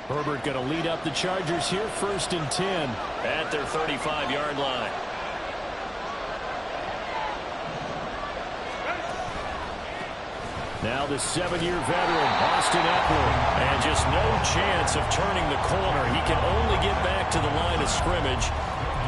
Herbert going to lead up the Chargers here, 1st and 10. At their 35-yard line. Now the 7-year veteran, Austin Eckler. And just no chance of turning the corner. He can only get back to the line of scrimmage.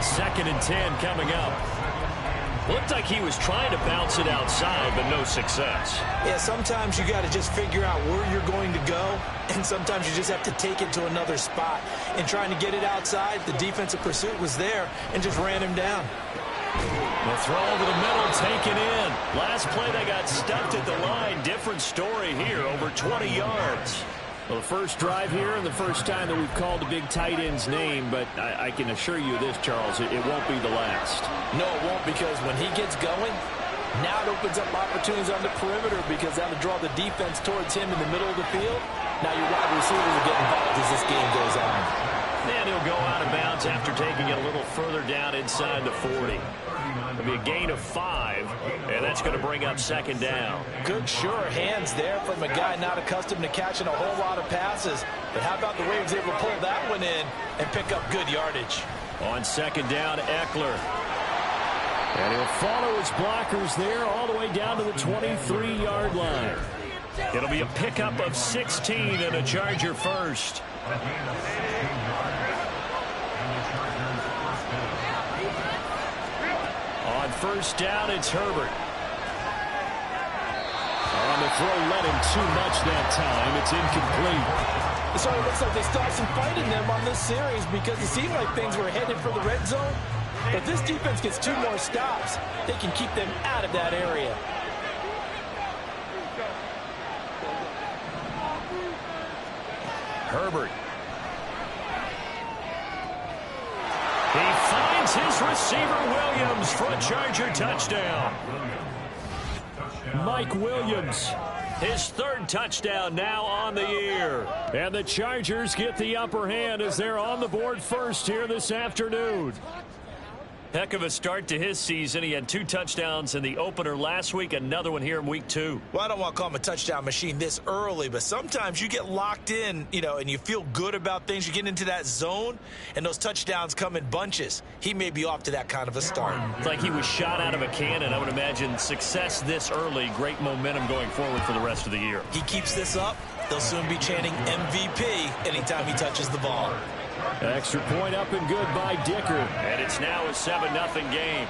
2nd and 10 coming up. Looked like he was trying to bounce it outside, but no success. Yeah, sometimes you got to just figure out where you're going to go, and sometimes you just have to take it to another spot. And trying to get it outside, the defensive pursuit was there and just ran him down. The throw over the middle, taken in. Last play, they got stuffed at the line. Different story here, over 20 yards. Well, the first drive here and the first time that we've called the big tight end's name, but I can assure you this, Charles, it won't be the last. No, it won't, because when he gets going, now it opens up opportunities on the perimeter because that'll draw the defense towards him in the middle of the field. Now your wide receivers will get involved as this game goes on. And he'll go out of bounds after taking it a little further down inside the 40. It'll be a gain of 5, and that's going to bring up 2nd down. Good, sure hands there from a guy not accustomed to catching a whole lot of passes. But how about the way he was able to pull that one in and pick up good yardage? On 2nd down, Eckler. And he'll follow his blockers there all the way down to the 23-yard line. It'll be a pickup of 16 and a Charger first. On 1st down, it's Herbert. On the throw, led him too much that time. It's incomplete. So it looks like they still have some fight in them on this series because it seemed like things were headed for the red zone. But this defense gets 2 more stops. They can keep them out of that area. Herbert. He finds his receiver, Williams, for a Charger touchdown. Mike Williams, his 3rd touchdown now on the year. And the Chargers get the upper hand as they're on the board first here this afternoon. Heck of a start to his season. He had 2 touchdowns in the opener last week, another one here in week 2. Well, I don't want to call him a touchdown machine this early, but sometimes you get locked in, and you feel good about things. You get into that zone, and those touchdowns come in bunches. He may be off to that kind of a start. It's like he was shot out of a cannon. I would imagine success this early, great momentum going forward for the rest of the year. He keeps this up, they'll soon be chanting MVP anytime he touches the ball. Extra point up and good by Dicker. And it's now a 7-0 game.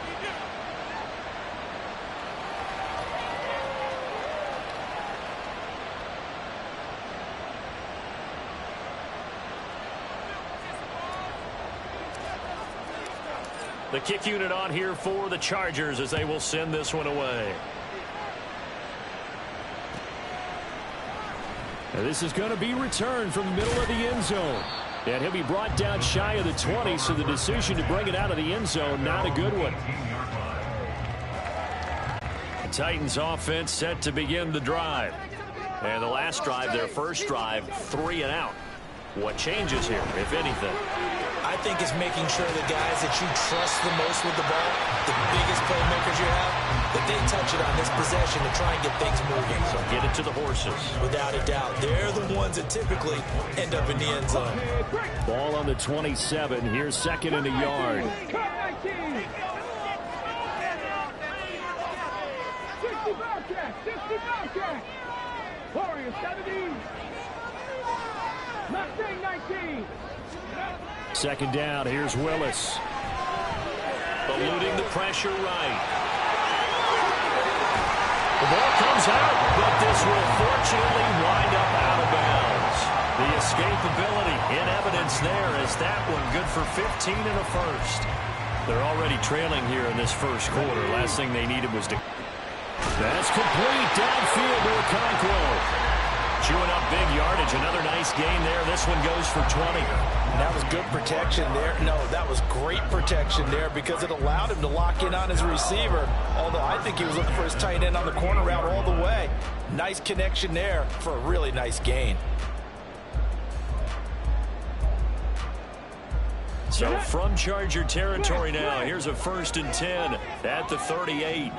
The kick unit on here for the Chargers as they will send this one away. And this is going to be returned from the middle of the end zone. And he'll be brought down shy of the 20, so the decision to bring it out of the end zone, not a good one. The Titans offense set to begin the drive. And the last drive, their first drive, 3 and out. What changes here, if anything? I think it's making sure the guys that you trust the most with the ball, the biggest playmakers you have, that they touch it on this possession to try and get things moving. So get it to the horses. Without a doubt. They're the ones that typically end up in the end zone. Ball on the 27. Here's 2nd and a yard. Warriors 17. Mustang 19. 2nd down. Here's Willis. Eluding the pressure right. The ball comes out, but this will fortunately wind up out of bounds. The escapability in evidence there as that one good for 15 and a first. They're already trailing here in this first quarter. Last thing they needed was to... That's complete downfield to Okonkwo. Chewing up big yardage. Another nice gain there. This one goes for 20. That was good protection there. No, that was great protection there because it allowed him to lock in on his receiver. Although I think he was looking for his tight end on the corner route all the way. Nice connection there for a really nice gain. So from Charger territory now, here's a 1st and 10 at the 38.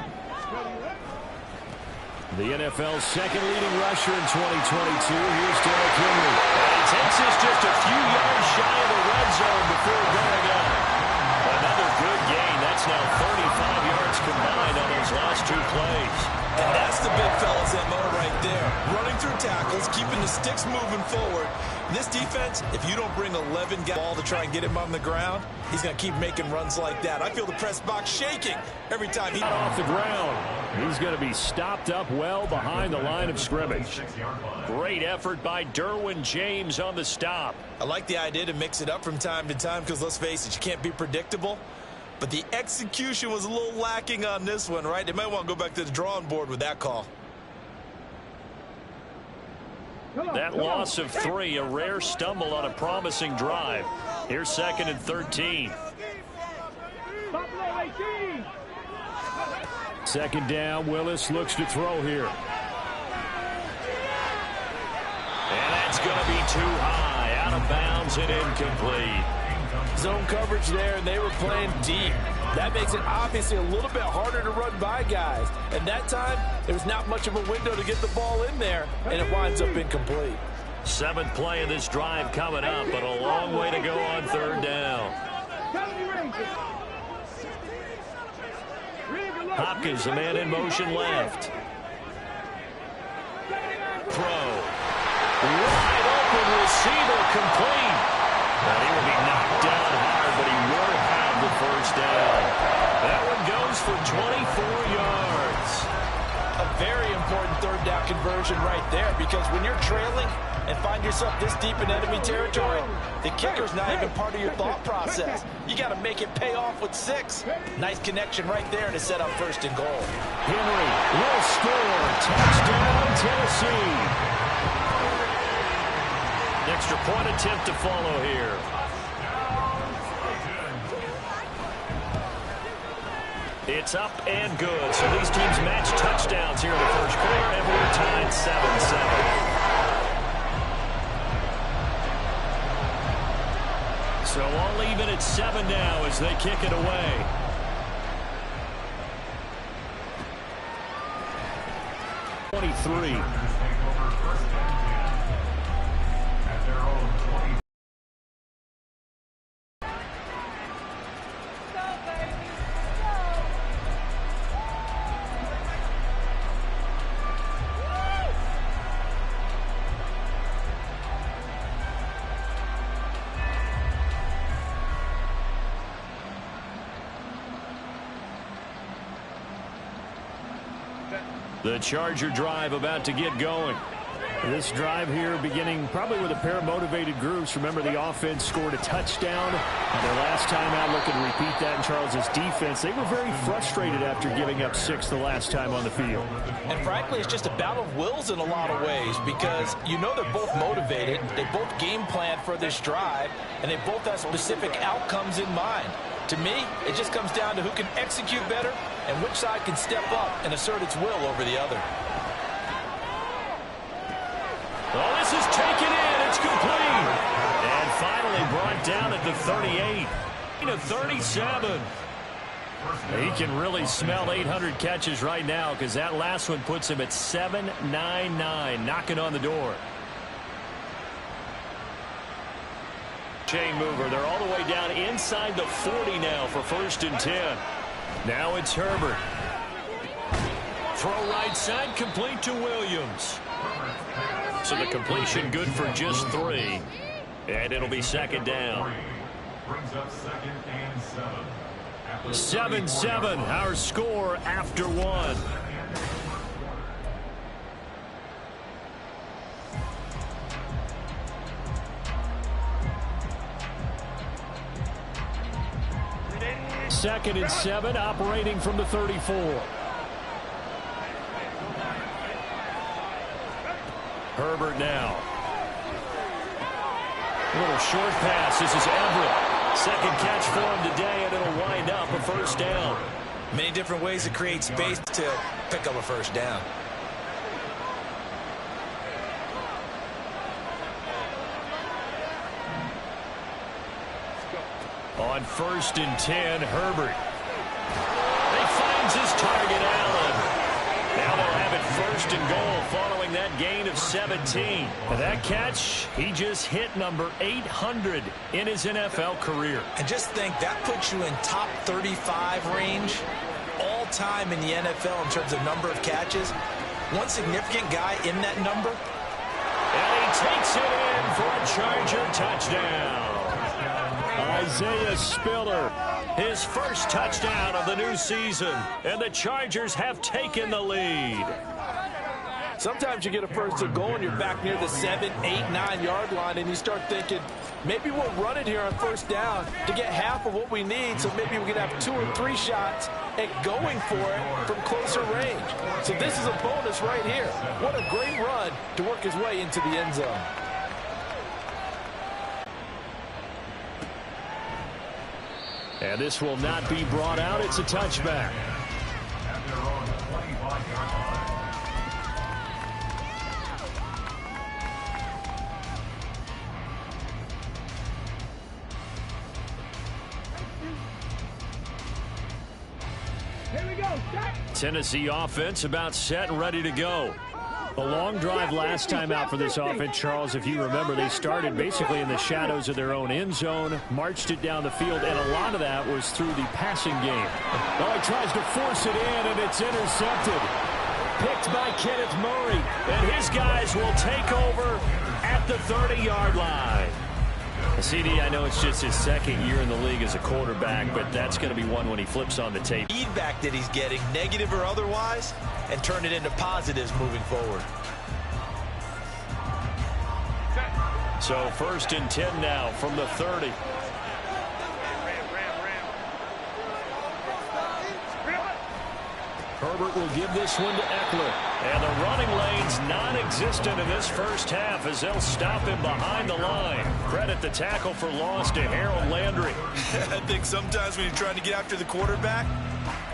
The NFL's 2nd leading rusher in 2022. Here's Derrick Henry. And he takes this just a moving forward. This defense, if you don't bring 11 guys ball to try and get him on the ground, he's going to keep making runs like that. I feel the press box shaking every time he... Off the ground. He's going to be stopped up well behind the line of scrimmage. Great effort by Derwin James on the stop. I like the idea to mix it up from time to time because, let's face it, you can't be predictable. But the execution was a little lacking on this one, right? They might want to go back to the drawing board with that call. That loss of 3, a rare stumble on a promising drive. Here's 2nd and 13. 2nd down, Willis looks to throw here. And that's going to be too high, out of bounds and incomplete. Zone coverage there, and they were playing deep. That makes it obviously a little bit harder to run by guys. And that time, there was not much of a window to get the ball in there, and it winds up incomplete. 7th play of this drive coming up, but a long way to go on 3rd down. Hopkins, the man in motion left. Throw. Wide open receiver, complete. Well, he will be knocked down hard, but he will have the 1st down. That one goes for 24 yards. A very important 3rd down conversion right there, because when you're trailing and find yourself this deep in enemy territory, the kicker's not even part of your thought process. You got to make it pay off with 6. Nice connection right there to set up 1st and goal. Henry will score. Touchdown, Tennessee. Extra point attempt to follow here. It's up and good. So these teams match touchdowns here in the 1st quarter, and we're tied 7-7. So all even at 7 now as they kick it away. The Charger drive about to get going. This drive here beginning probably with a pair of motivated groups. Remember, the offense scored a touchdown. Their last time out, looking to repeat that in Charles's defense. They were very frustrated after giving up 6 the last time on the field. And frankly, it's just a battle of wills in a lot of ways, because you know they're both motivated. They both game plan for this drive, and they both have specific outcomes in mind. To me, it just comes down to who can execute better and which side can step up and assert its will over the other. Oh, this is taken in. It's complete. And finally brought down at the 38. To 37. He can really smell 800 catches right now, because that last one puts him at 799, knocking on the door. Chain mover. They're all the way down inside the 40 now for 1st and 10. Now it's Herbert. Throw right side, complete to Williams. So the completion good for just 3. And it'll be 2nd down. 7-7, our score after 1. Second and 7, operating from the 34. Herbert now. A little short pass. This is Everett. 2nd catch for him today, and it'll wind up a 1st down. Many different ways to create space to pick up a 1st down. On 1st and 10, Herbert. He finds his target, Allen. Now they'll have it 1st and goal following that gain of 17. For that catch, he just hit number 800 in his NFL career. And just think, that puts you in top 35 range all time in the NFL in terms of number of catches. One significant guy in that number. And he takes it in for a Charger touchdown. Isaiah Spiller. His first touchdown of the new season, and the Chargers have taken the lead. Sometimes you get a first and goal and you're back near the 7, 8, 9-yard line, and you start thinking, maybe we'll run it here on first down to get half of what we need, so maybe we can have 2 or 3 shots at going for it from closer range. So this is a bonus right here. What a great run to work his way into the end zone. And this will not be brought out. It's a touchback. Tennessee offense about set and ready to go. A long drive last time out for this offense, Charles. If you remember, they started basically in the shadows of their own end zone, marched it down the field, and a lot of that was through the passing game. Oh, he tries to force it in, and it's intercepted. Picked by Kenneth Murray, and his guys will take over at the 30-yard line. CD, I know it's just his second year in the league as a quarterback, but that's going to be one when he flips on the tape. Feedback that he's getting, negative or otherwise, and turn it into positives moving forward. So first and 10 now from the 30. Herbert will give this one to Eckler. And the running lane's non-existent in this first half as they'll stop him behind the line. Credit the tackle for loss to Harold Landry. I think sometimes when you're trying to get after the quarterback,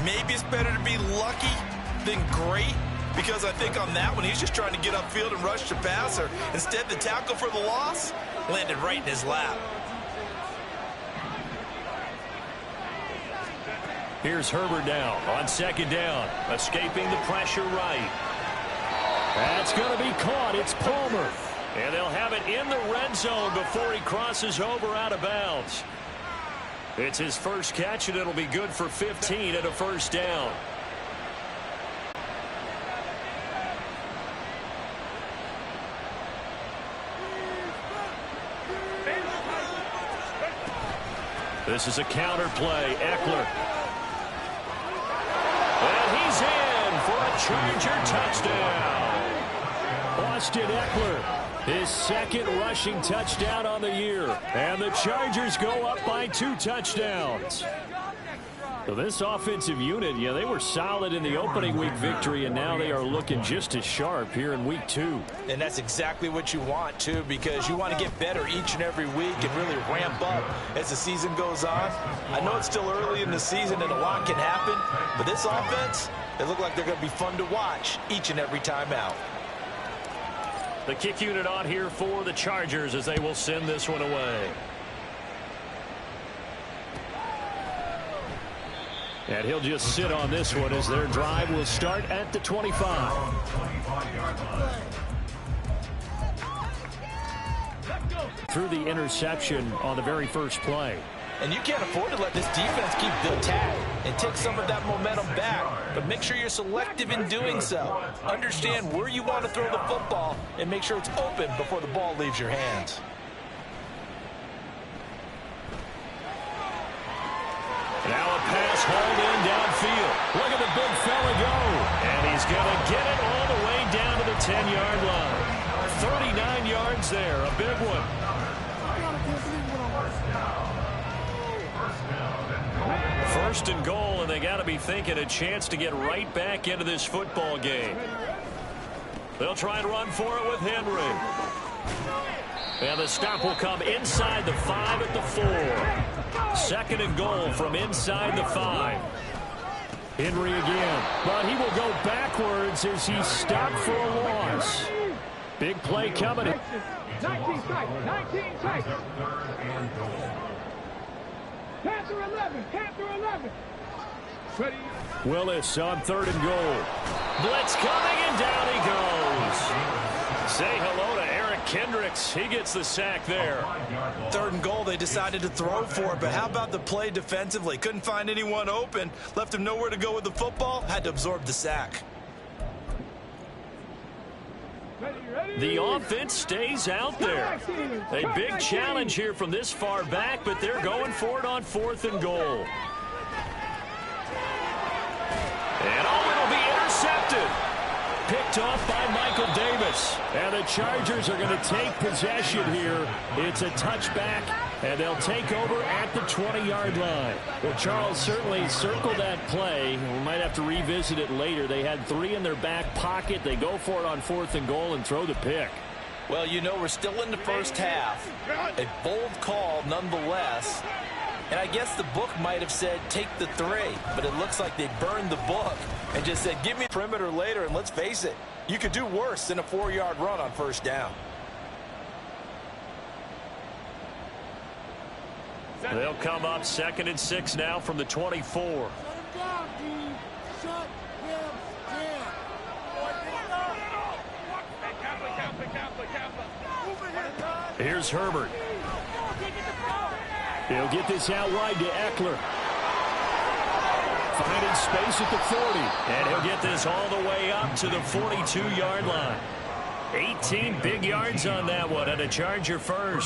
maybe it's better to be lucky than great, because I think on that one, he's just trying to get upfield and rush the passer. Instead, the tackle for the loss landed right in his lap. Here's Herbert now on second down, escaping the pressure right. That's going to be caught. It's Palmer. And they'll have it in the red zone before he crosses over out of bounds. It's his first catch, and it'll be good for 15 at a first down. This is a counter play. Eckler. And he's in for a Charger touchdown. Austin Eckler, his second rushing touchdown on the year. And the Chargers go up by 2 touchdowns. So this offensive unit, yeah, they were solid in the opening week victory, and now they are looking just as sharp here in week 2. And that's exactly what you want, too, because you want to get better each and every week and really ramp up as the season goes on. I know it's still early in the season and a lot can happen, but this offense, they look like they're going to be fun to watch each and every time out. The kick unit on here for the Chargers as they will send this one away. And he'll just sit on this one as their drive will start at the 25. Through the interception on the very first play. And you can't afford to let this defense keep the attack and take some of that momentum back. But make sure you're selective in doing so. Understand where you want to throw the football and make sure it's open before the ball leaves your hands. Now a pass hauled in downfield. Look at the big fella go. And he's going to get it all the way down to the 10-yard line. 39 yards there, a big one. First and goal, and they got to be thinking a chance to get right back into this football game. They'll try and run for it with Henry. And the stop will come inside the 5 at the 4. Second and goal from inside the 5. Henry again, but he will go backwards as he stopped for a loss. Big play coming. 19 seconds. Panther 11. Ready. Willis on third and goal. Blitz coming, and down he goes. Say hello to Eric Kendricks. He gets the sack there. Third and goal, they decided to throw for it, but how about the play defensively? Couldn't find anyone open, left him nowhere to go with the football, had to absorb the sack. The offense stays out there. A big challenge here from this far back, but they're going for it on 4th and goal. And it'll be intercepted. Picked off by Michael Davis. And the Chargers are going to take possession here. It's a touchback, and they'll take over at the 20-yard line. Well, Charles certainly circled that play. We might have to revisit it later. They had 3 in their back pocket. They go for it on 4th and goal and throw the pick. Well, you know, we're still in the first half. A bold call nonetheless. And I guess the book might have said take the 3, but it looks like they burned the book and just said give me a perimeter later, and let's face it, you could do worse than a 4-yard run on 1st down. They'll come up 2nd and 6 now from the 24. Here's Herbert. He'll get this out wide to Eckler. Finding space at the 40. And he'll get this all the way up to the 42-yard line. 18 big yards on that one, and a Charger first.